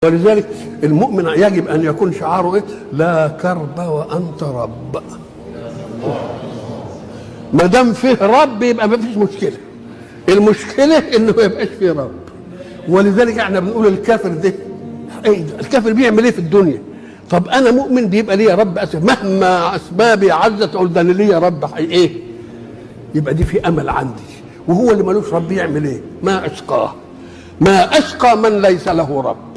ولذلك المؤمن يجب ان يكون شعاره ايه؟ لا كرب وانت رب. ما دام فيه رب يبقى ما فيش مشكله. المشكله انه ما يبقاش فيه رب. ولذلك احنا بنقول الكافر ده ايه؟ الكافر بيعمل ايه في الدنيا؟ طب انا مؤمن بيبقى ليا رب مهما اسبابي عزت اقول ده انا ليا رب ايه؟ يبقى دي في امل عندي. وهو اللي ملوش رب يعمل ايه؟ ما اشقاه. ما اشقى من ليس له رب.